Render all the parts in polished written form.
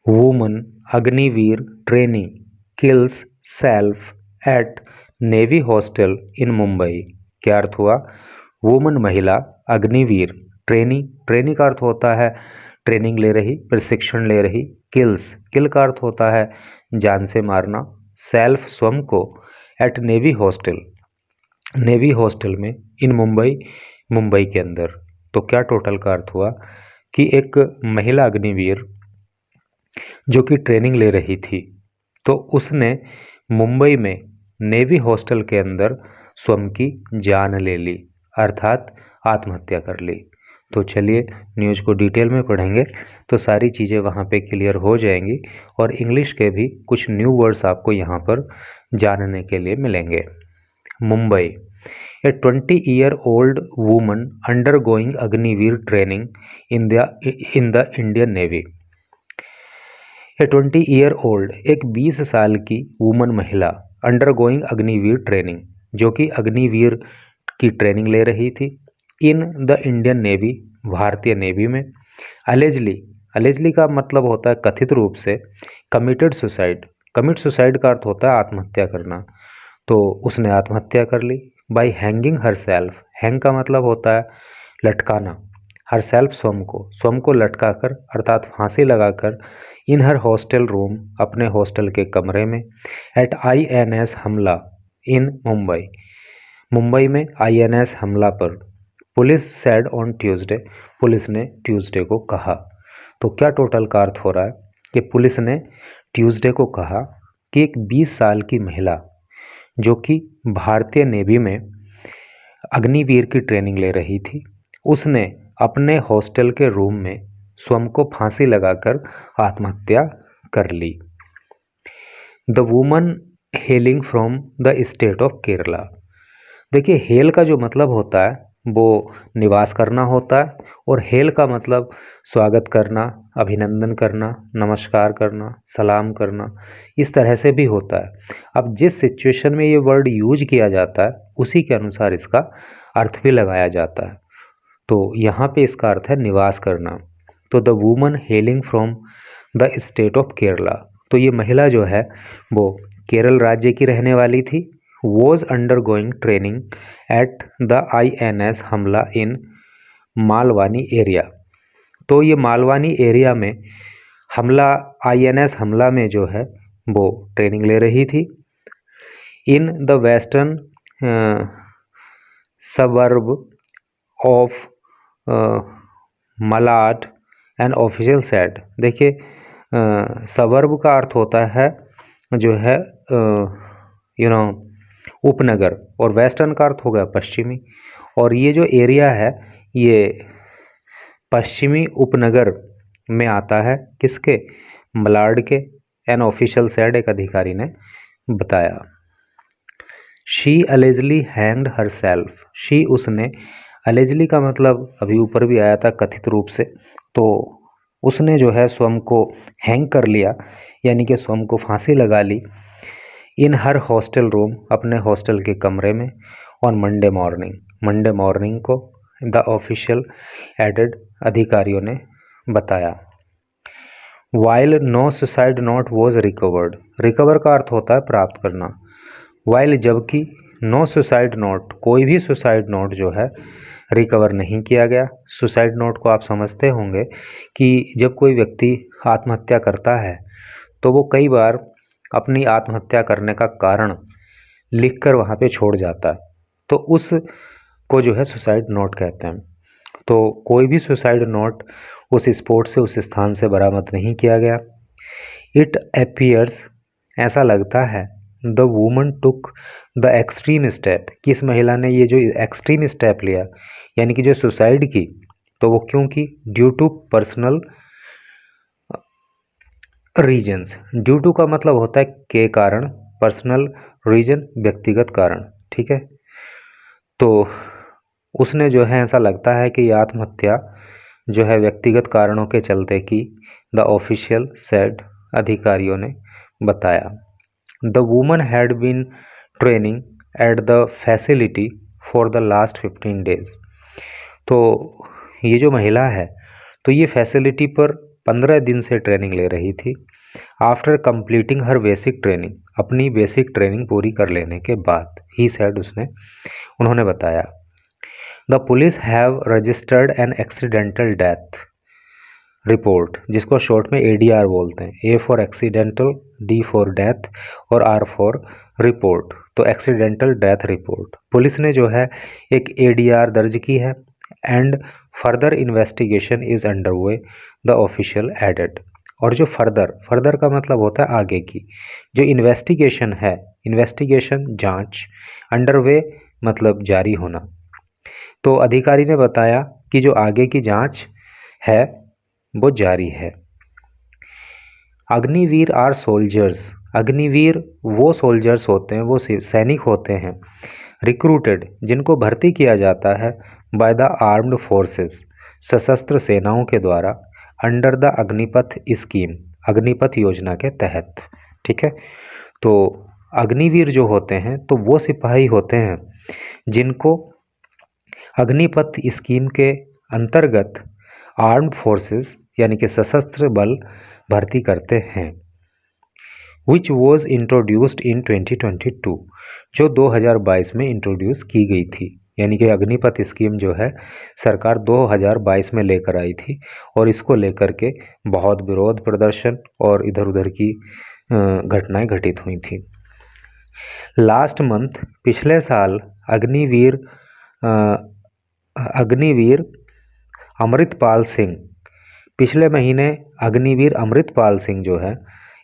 Woman Agniveer trainee kills self at navy hostel in Mumbai. क्या अर्थ हुआ? वुमन महिला अग्निवीर ट्रेनी, ट्रेनी का अर्थ होता है ट्रेनिंग ले रही, प्रशिक्षण ले रही। किल्स, किल का अर्थ होता है जान से मारना। सेल्फ स्वयं को। At navy hostel, navy hostel में। इन मुंबई, मुंबई के अंदर। तो क्या टोटल का अर्थ हुआ कि एक महिला अग्निवीर जो कि ट्रेनिंग ले रही थी, तो उसने मुंबई में नेवी हॉस्टल के अंदर स्वयं की जान ले ली, अर्थात आत्महत्या कर ली। तो चलिए न्यूज़ को डिटेल में पढ़ेंगे तो सारी चीज़ें वहाँ पे क्लियर हो जाएंगी और इंग्लिश के भी कुछ न्यू वर्ड्स आपको यहाँ पर जानने के लिए मिलेंगे। मुंबई, ए 20-year-old woman undergoing Agniveer training in the Indian navy. A 20-year-old, एक 20 साल की वुमन महिला, अंडरगोइंग अग्निवीर ट्रेनिंग, जो कि अग्निवीर की ट्रेनिंग ले रही थी, इन द इंडियन नेवी, भारतीय नेवी में। अलेजली, अलेजली का मतलब होता है कथित रूप से। कमिटेड सुसाइड, कमिट सुसाइड का अर्थ होता है आत्महत्या करना, तो उसने आत्महत्या कर ली। By hanging her self, hang का मतलब होता है लटकाना, हर सेल्फ स्वयं को लटका कर अर्थात फांसी लगाकर। इन हर हॉस्टल रूम, अपने हॉस्टल के कमरे में। एट INS हमला इन मुंबई, मुंबई में INS हमला पर। Police said on Tuesday, police ने ट्यूसडे को कहा। तो क्या टोटल का अर्थ हो रहा है कि पुलिस ने ट्यूसडे को कहा कि एक 20 साल की महिला जो कि भारतीय नेवी में अग्निवीर की ट्रेनिंग ले रही थी, उसने अपने हॉस्टल के रूम में स्वयं को फांसी लगाकर आत्महत्या कर ली। The woman hailing from the state of Kerala. देखिए हेल का जो मतलब होता है वो निवास करना होता है, और हेल का मतलब स्वागत करना, अभिनंदन करना, नमस्कार करना, सलाम करना, इस तरह से भी होता है। अब जिस सिचुएशन में ये वर्ड यूज किया जाता है उसी के अनुसार इसका अर्थ भी लगाया जाता है। तो यहाँ पे इसका अर्थ है निवास करना। तो the woman hailing from the state of Kerala, तो ये महिला जो है वो केरल राज्य की रहने वाली थी। Was under going training at the INS हमला इन मालवानी एरिया। तो ये मालवानी एरिया में हमला, INS हमला में जो है वो ट्रेनिंग ले रही थी। In the western suburb of Malad and official said. देखिए सबर्ब का अर्थ होता है जो है उपनगर, और वेस्टर्न का अर्थ हो गया पश्चिमी, और ये जो एरिया है ये पश्चिमी उपनगर में आता है। किसके? मलाड के। एन ऑफिशियल सेड, एक अधिकारी ने बताया। She allegedly hanged her self, she उसने, अलेजली का मतलब अभी ऊपर भी आया था कथित रूप से, तो उसने जो है स्वयं को हैंग कर लिया, यानी कि स्वयं को फांसी लगा ली। इन हर हॉस्टल रूम, अपने हॉस्टल के कमरे में। On Monday morning, Monday morning को। द ऑफिशियल एडेड, अधिकारियों ने बताया। While no suicide note was recovered, recover का अर्थ होता है प्राप्त करना। वाइल जबकि, नो सुसाइड नोट, कोई भी सुसाइड नोट जो है रिकवर नहीं किया गया। सुसाइड नोट को आप समझते होंगे कि जब कोई व्यक्ति आत्महत्या करता है तो वो कई बार अपनी आत्महत्या करने का कारण लिखकर वहाँ पे छोड़ जाता है, तो उस को जो है सुसाइड नोट कहते हैं। तो कोई भी सुसाइड नोट उस स्पॉट से, उस स्थान से बरामद नहीं किया गया। इट अपीयर्स, ऐसा लगता है, the woman took the extreme step, कि इस महिला ने ये जो एक्सट्रीम स्टेप लिया यानी कि जो सुसाइड की, तो वो क्यों की? Due to personal reasons. Due to का मतलब होता है के कारण, पर्सनल रीजन व्यक्तिगत कारण, ठीक है। तो उसने जो है ऐसा लगता है कि आत्महत्या जो है व्यक्तिगत कारणों के चलते की। द ऑफिशियल सेड, अधिकारियों ने बताया। The woman had been training at the facility for the last 15 days। तो ये जो महिला है तो ये फैसिलिटी पर 15 दिन से ट्रेनिंग ले रही थी। After completing her basic training, अपनी बेसिक ट्रेनिंग पूरी कर लेने के बाद, ही सेड, उन्होंने बताया, the police have registered an accidental death report, जिसको शॉर्ट में ADR बोलते हैं। A for accidental, D for death और R फॉर रिपोर्ट। तो एक्सीडेंटल डेथ रिपोर्ट, पुलिस ने जो है एक ADR दर्ज की है। And further investigation is underway, the official added. और जो फर्दर का मतलब होता है आगे की, जो इन्वेस्टिगेशन है, इन्वेस्टिगेशन जांच, अंडरवे मतलब जारी होना। तो अधिकारी ने बताया कि जो आगे की जांच है वो जारी है। अग्निवीर आर सोल्जर्स, अग्निवीर वो सोल्जर्स होते हैं, वो सैनिक होते हैं, रिक्रूटेड, जिनको भर्ती किया जाता है, बाय द आर्म्ड फोर्सेस, सशस्त्र सेनाओं के द्वारा, under the Agnipath scheme, Agnipath योजना के तहत। ठीक है, तो अग्निवीर जो होते हैं तो वो सिपाही होते हैं जिनको अग्निपथ स्कीम के अंतर्गत आर्म्ड फोर्सेस यानी कि सशस्त्र बल भर्ती करते हैं। विच वॉज इंट्रोड्यूस्ड इन 2022, जो 2022 में इंट्रोड्यूस की गई थी। यानी कि अग्निपथ स्कीम जो है सरकार 2022 में लेकर आई थी और इसको लेकर के बहुत विरोध प्रदर्शन और इधर उधर की घटनाएं घटित हुई थी। लास्ट मंथ, पिछले साल, अग्निवीर अमृतपाल सिंह, पिछले महीने अग्निवीर अमृतपाल सिंह जो है,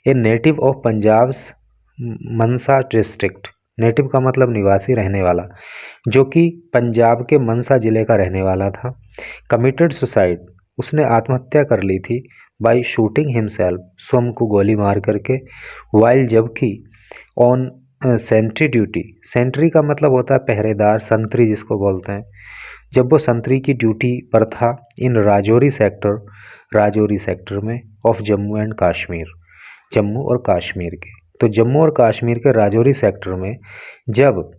a native of Punjab Mansa district, native का मतलब निवासी, रहने वाला, जो कि पंजाब के मनसा जिले का रहने वाला था, कमिटेड सुसाइड, उसने आत्महत्या कर ली थी, बाय शूटिंग हिमसेल्फ, स्वयं को गोली मार करके, वाइल, जबकि, ऑन सेंट्री ड्यूटी, सेंट्री का मतलब होता है पहरेदार, संतरी जिसको बोलते हैं, जब वो संतरी की ड्यूटी पर था, इन राजौरी सेक्टर में ऑफ जम्मू एंड कश्मीर, जम्मू और कश्मीर के, तो जम्मू और कश्मीर के राजौरी सेक्टर में जब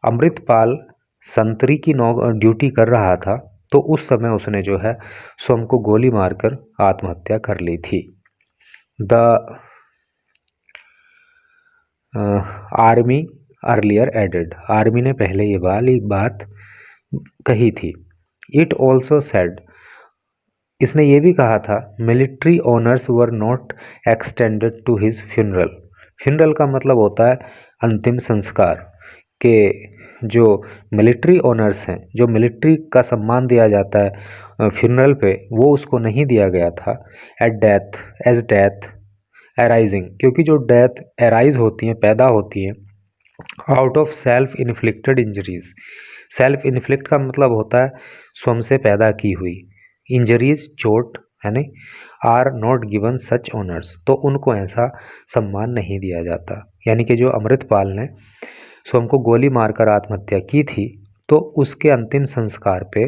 अमृतपाल संतरी की ड्यूटी कर रहा था तो उस समय उसने जो है स्वयं को गोली मारकर आत्महत्या कर ली थी। The army earlier added, army ने पहले ये वाली बात कही थी। इट ऑल्सो सेड, इसने ये भी कहा था, military honours were not extended to his funeral, funeral का मतलब होता है अंतिम संस्कार, के जो मिलिट्री ऑनर्स हैं, जो मिलिट्री का सम्मान दिया जाता है फ्यूनरल पे, वो उसको नहीं दिया गया था। एज डेथ एराइजिंग, क्योंकि जो डेथ एराइज होती हैं, पैदा होती हैं, out of self inflicted injuries, self inflict का मतलब होता है स्वयं से पैदा की हुई, इंजरीज चोट है नहीं, are not given such honours, तो उनको ऐसा सम्मान नहीं दिया जाता। यानी कि जो अमृतपाल ने स्वयं को गोली मारकर आत्महत्या की थी तो उसके अंतिम संस्कार पे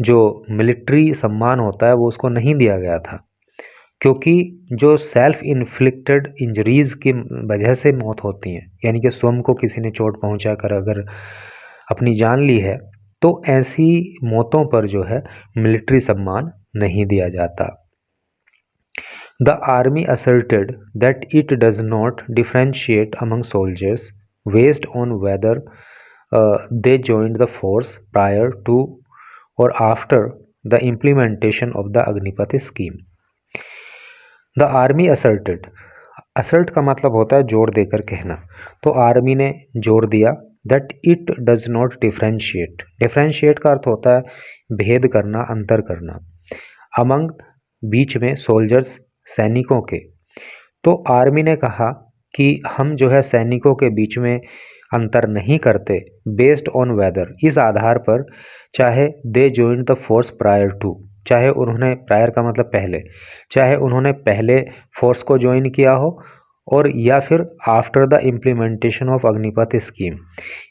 जो मिलिट्री सम्मान होता है वो उसको नहीं दिया गया था, क्योंकि जो सेल्फ इन्फ्लिक्टेड इंजरीज की वजह से मौत होती हैं, यानी कि स्वयं को किसी ने चोट पहुंचा कर अगर अपनी जान ली है तो ऐसी मौतों पर जो है मिलिट्री सम्मान नहीं दिया जाता। The army asserted that it does not differentiate among soldiers based on whether they joined the force prior to or after the implementation of the Agnipath scheme. The army asserted, assert का मतलब होता है जोर देकर कहना, तो army ने जोर दिया that it does not differentiate, differentiate का अर्थ होता है भेद करना, अंतर करना, among बीच में, soldiers सैनिकों के, तो आर्मी ने कहा कि हम जो है सैनिकों के बीच में अंतर नहीं करते, बेस्ड ऑन वेदर, इस आधार पर, चाहे they join the force prior to, चाहे उन्होंने, प्रायर का मतलब पहले, चाहे उन्होंने पहले फोर्स को ज्वाइन किया हो और या फिर after the implementation of Agnipath scheme,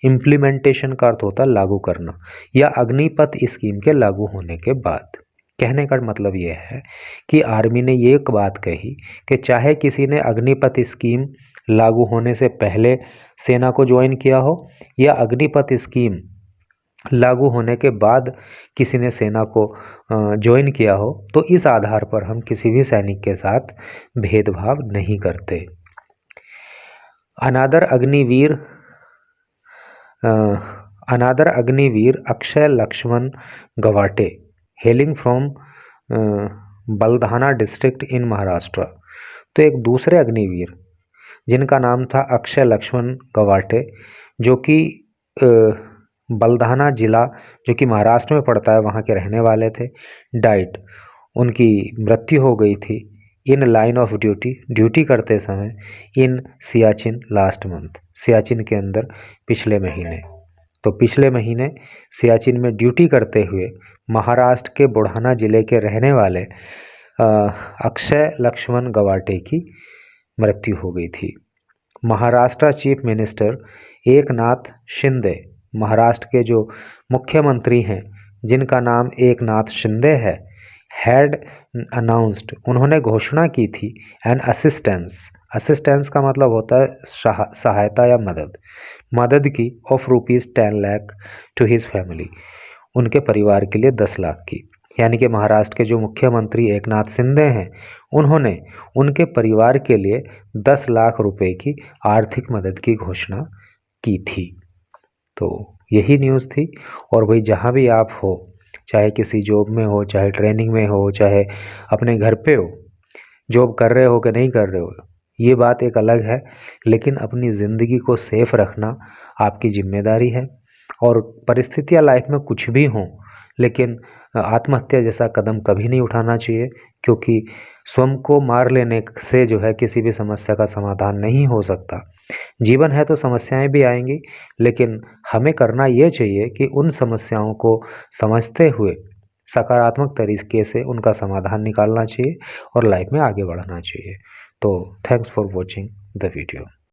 implementation का अर्थ होता है लागू करना, या अग्निपथ स्कीम के लागू होने के बाद। कहने का मतलब ये है कि आर्मी ने ये एक बात कही कि चाहे किसी ने अग्निपथ स्कीम लागू होने से पहले सेना को ज्वाइन किया हो या अग्निपथ स्कीम लागू होने के बाद किसी ने सेना को ज्वाइन किया हो, तो इस आधार पर हम किसी भी सैनिक के साथ भेदभाव नहीं करते। Another Agniveer Akshay Laxman Gawate, hailing from Buldhana district in Maharashtra. तो एक दूसरे अग्निवीर जिनका नाम था अक्षय लक्ष्मण गवाटे, जो कि बलधाना जिला जो कि महाराष्ट्र में पड़ता है वहाँ के रहने वाले थे, डाइट, उनकी मृत्यु हो गई थी इन लाइन ऑफ ड्यूटी करते समय इन सियाचिन लास्ट मंथ, सियाचिन के अंदर पिछले महीने। तो पिछले महीने सियाचिन में ड्यूटी करते हुए महाराष्ट्र के बुढ़ाना जिले के रहने वाले अक्षय लक्ष्मण गवाटे की मृत्यु हो गई थी। महाराष्ट्र चीफ मिनिस्टर एकनाथ शिंदे, महाराष्ट्र के जो मुख्यमंत्री हैं जिनका नाम एकनाथ शिंदे है, हैड अनाउंस्ड, उन्होंने घोषणा की थी एन असिस्टेंस का मतलब होता है सहायता या मदद की of ₹10 lakh to his family, उनके परिवार के लिए 10 लाख की। यानी कि महाराष्ट्र के जो मुख्यमंत्री एकनाथ शिंदे हैं, उन्होंने उनके परिवार के लिए 10 लाख रुपए की आर्थिक मदद की घोषणा की थी। तो यही न्यूज़ थी। और भाई जहाँ भी आप हो, चाहे किसी जॉब में हो, चाहे ट्रेनिंग में हो, चाहे अपने घर पे हो, जॉब कर रहे हो कि नहीं कर रहे हो, ये बात एक अलग है, लेकिन अपनी ज़िंदगी को सेफ रखना आपकी जिम्मेदारी है। और परिस्थितियाँ लाइफ में कुछ भी हों, लेकिन आत्महत्या जैसा कदम कभी नहीं उठाना चाहिए, क्योंकि स्वयं को मार लेने से जो है किसी भी समस्या का समाधान नहीं हो सकता। जीवन है तो समस्याएं भी आएंगी, लेकिन हमें करना ये चाहिए कि उन समस्याओं को समझते हुए सकारात्मक तरीके से उनका समाधान निकालना चाहिए और लाइफ में आगे बढ़ना चाहिए। तो thanks for watching the video.